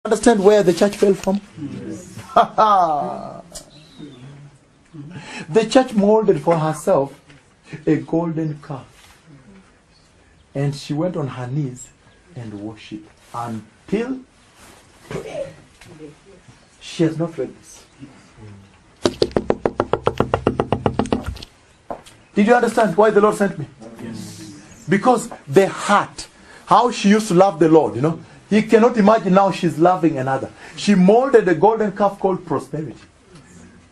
Understand where the church fell from? Yes. The church molded for herself a golden calf. And she went on her knees and worshipped until today. She has not read this. Did you understand why the Lord sent me? Yes. Because the heart, how she used to love the Lord, He cannot imagine now she's loving another. She molded a golden calf called prosperity.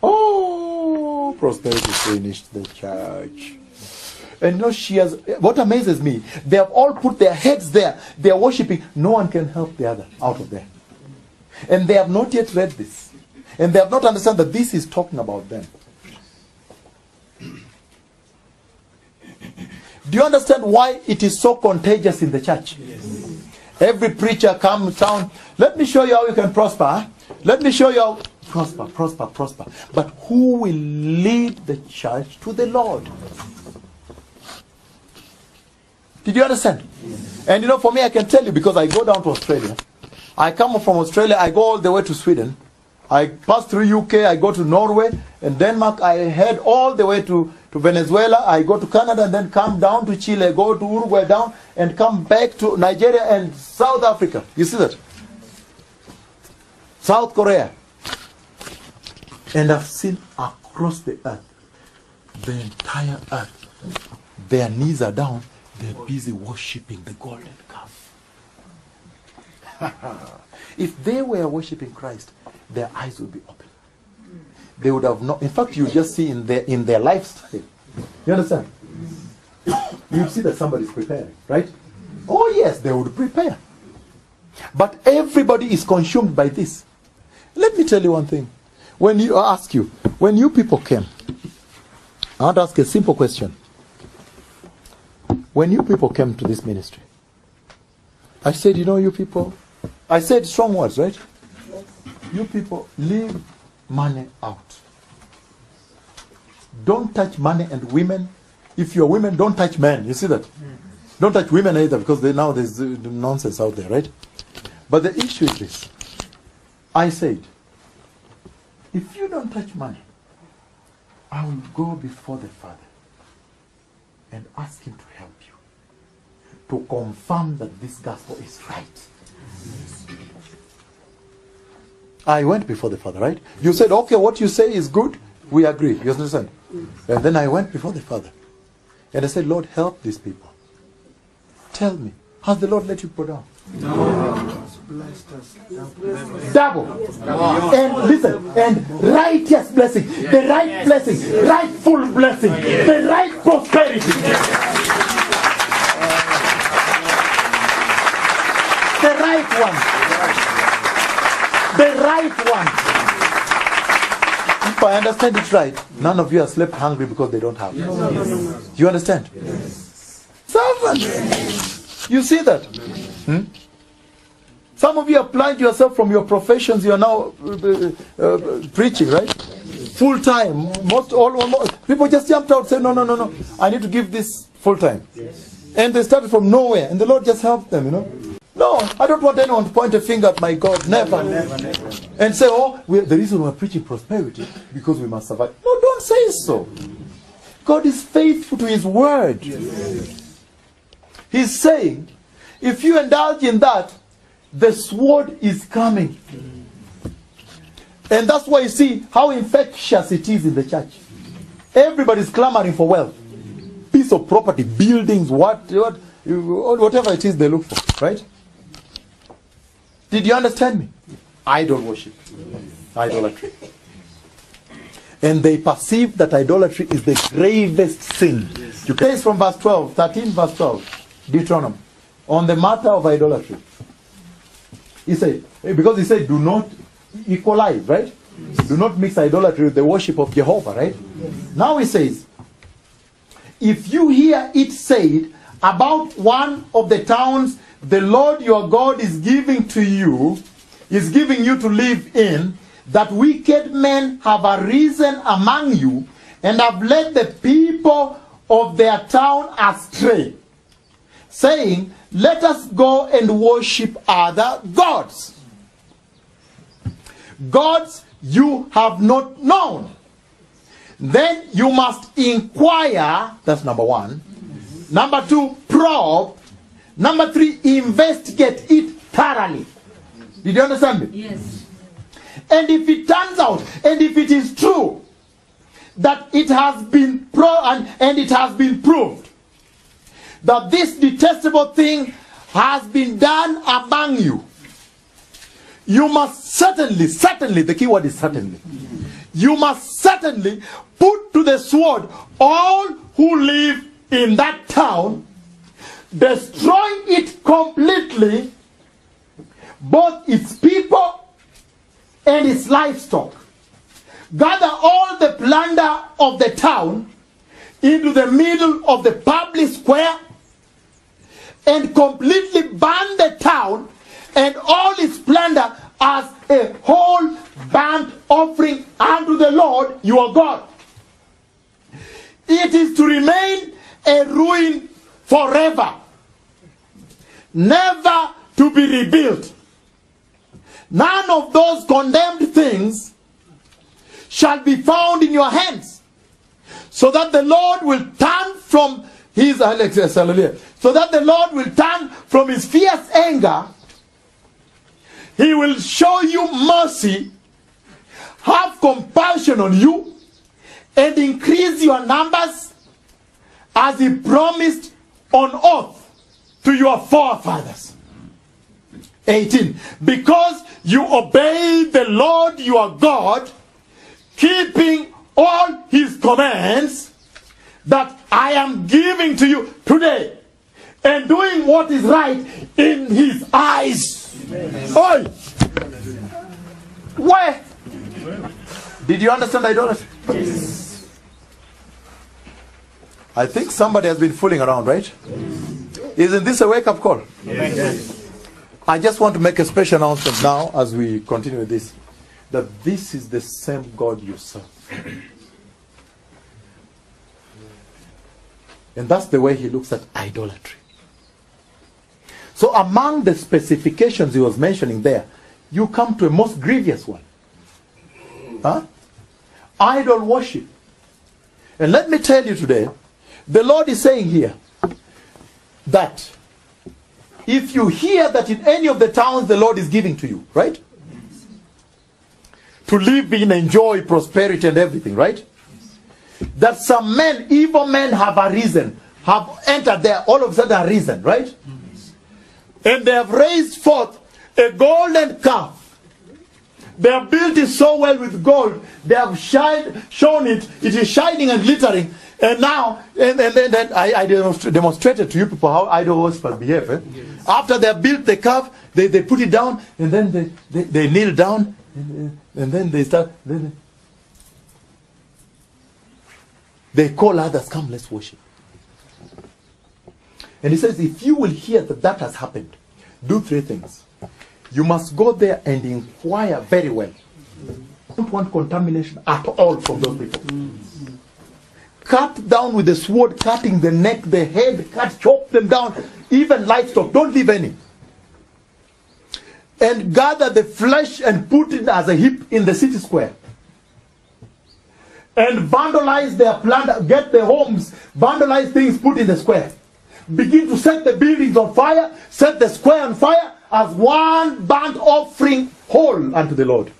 Oh, prosperity finished the church. And she has, what amazes me, they have all put their heads there. They are worshipping. No one can help the other out of there. And they have not yet read this. And they have not understood that this is talking about them. Do you understand why it is so contagious in the church? Yes. Every preacher comes down. Let me show you how you can prosper. Huh? Let me show you how. Prosper. But who will lead the church to the Lord? Did you understand? Yes. And for me, I can tell you, because I go down to Australia. I come from Australia, I go all the way to Sweden. I pass through UK, I go to Norway and Denmark. I head all the way to Venezuela. I go to Canada and then come down to Chile, go to Uruguay down and come back to Nigeria and South Africa. You see that? South Korea. And I've seen across the earth, the entire earth, their knees are down. They're busy worshipping the golden calf. If they were worshipping Christ, their eyes would be open. They would have not. In fact, you just see in their lifestyle. You understand? You see that somebody is preparing, right? Oh yes, they would prepare. But everybody is consumed by this. Let me tell you one thing. When you people came, I want to ask a simple question. When you people came to this ministry, I said, you people, I said strong words, right? Yes. You people, leave money out. Don't touch money and women. If you're women, don't touch men. You see that? Don't touch women either, because now there's nonsense out there, right? But the issue is this. I said, if you don't touch money, I will go before the Father and ask Him to help you, to confirm that this gospel is right. I went before the Father, right? You said, okay, what you say is good. We agree. You understand? And then I went before the Father. And I said, Lord, help these people. Tell me, has the Lord let you go down? No. Double. And listen, and righteous blessing. The right blessing. Rightful blessing. The right prosperity. The right one. The right one. If I understand it right, none of you are slept hungry because they don't have. Yes. Do you understand? Yes. Servant. You see that? Some of you applied yourself from your professions. You are now preaching, right? Full time. Most people just jumped out and said, no. I need to give this full time. Yes. And they started from nowhere, and the Lord just helped them, No, I don't want anyone to point a finger at my God. Never. And say, the reason we're preaching prosperity, because we must survive. No, don't say so. God is faithful to His word. Yes. He's saying, if you indulge in that, the sword is coming. And that's why you see how infectious it is in the church. Everybody's clamoring for wealth. Piece of property, buildings, whatever it is they look for, right? Did you understand me? Idol worship. Idolatry. And they perceive that idolatry is the gravest sin. You can from verse 12, 13 verse 12, Deuteronomy, on the matter of idolatry. He said, because he said, do not equalize, right? Do not mix idolatry with the worship of Jehovah, right? Now he says, if you hear it said about one of the towns the Lord your God is giving you to live in, that wicked men have arisen among you and have led the people of their town astray, saying, let us go and worship other gods. gods you have not known. Then you must inquire. That's number one. Number two, probe. Number three, investigate it thoroughly. Did you understand me? Yes. And if it turns out, and if it is true, that it has been and it has been proved that this detestable thing has been done among you, you must certainly, the key word is certainly, you must certainly put to the sword all who live in that town, destroying it completely, both its people and its livestock. Gather all the plunder of the town into the middle of the public square and completely burn the town and all its plunder as a whole burnt offering unto the Lord your God. It is to remain a ruin forever, never to be rebuilt. None of those condemned things shall be found in your hands, so that the Lord will turn from his so that the Lord will turn from his fierce anger. He will show you mercy, have compassion on you, and increase your numbers, as he promised on oath to your forefathers. 18. Because you obey the Lord your God, keeping all his commands that I am giving to you today, and doing what is right in his eyes. Oi! Where? Did you understand idolatry? Yes. I think somebody has been fooling around, right? Isn't this a wake-up call? Yes. I just want to make a special announcement now as we continue with this, that this is the same God you serve. And that's the way he looks at idolatry. So among the specifications he was mentioning there, you come to a most grievous one. Idol worship. And let me tell you today, the Lord is saying here that if you hear that in any of the towns the Lord is giving to you, right? To live in, enjoy prosperity and everything, right? That some men, evil men have arisen, have entered there, all of a sudden arisen, right? And they have raised forth a golden calf. They have built it so well with gold. They have shown it. It is shining and glittering. And now, and then I demonstrated to you people how idol worshippers behave. Eh? Yes. After they have built the calf, they put it down, and then they kneel down, and then they start. They call others, come, let's worship. And he says, if you will hear that that has happened, do three things. You must go there and inquire very well. Don't want contamination at all from those people. Cut down with the sword, cutting the neck, the head, chop them down, even livestock. Don't leave any. And gather the flesh and put it as a heap in the city square. And vandalize their plunder, get the homes, vandalize things, put in the square. Begin to set the buildings on fire, set the square on fire as one burnt offering whole unto the Lord.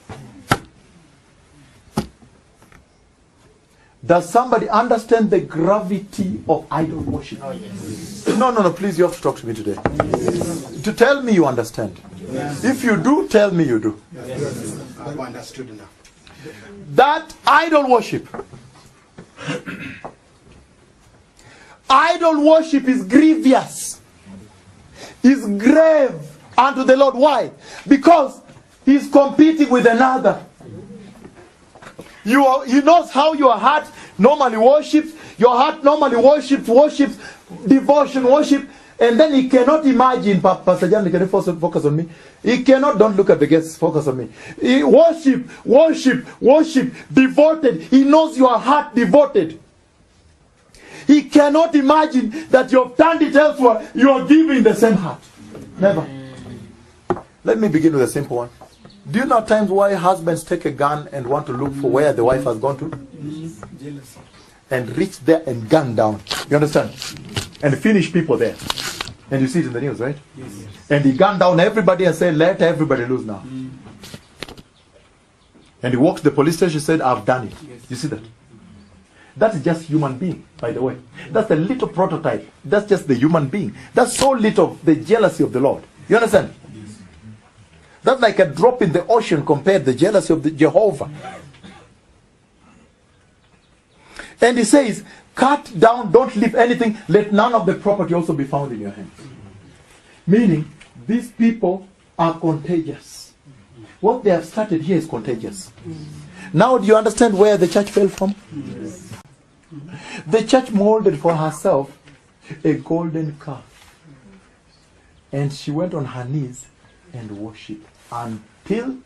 Does somebody understand the gravity of idol worship? Oh, yes. No, please, you have to talk to me today. Yes. To tell me you understand. Yes. If you do, tell me you do. Yes. I've understood now. That idol worship. Idol worship is grievous. Is grave unto the Lord. Why? Because he's competing with another. He knows how your heart normally worships. Your heart normally worships, devotion, worship. And then he cannot imagine, Pastor John, can you focus on me? He cannot, don't look at the guests, focus on me. He worship, devoted. He knows your heart devoted. He cannot imagine that you have turned it elsewhere. You are giving the same heart. Never. Let me begin with a simple one. Do you know times why husbands take a gun and want to look for where the wife has gone to? Jealousy. And reach there and gun down. You understand? And finish people there. And you see it in the news, right? Yes. And he gunned down everybody and said, let everybody loose now. And he walked to the police station and said, I've done it. Yes. You see that? That's just human being, by the way. That's a little prototype. That's just the human being. That's so little of the jealousy of the Lord. You understand? Yes. That's like a drop in the ocean compared to the jealousy of the Jehovah. And he says, cut down, don't leave anything, let none of the property also be found in your hands. Meaning, these people are contagious. What they have started here is contagious. Now do you understand where the church fell from? Yes. The church molded for herself a golden calf. And she went on her knees and worshipped until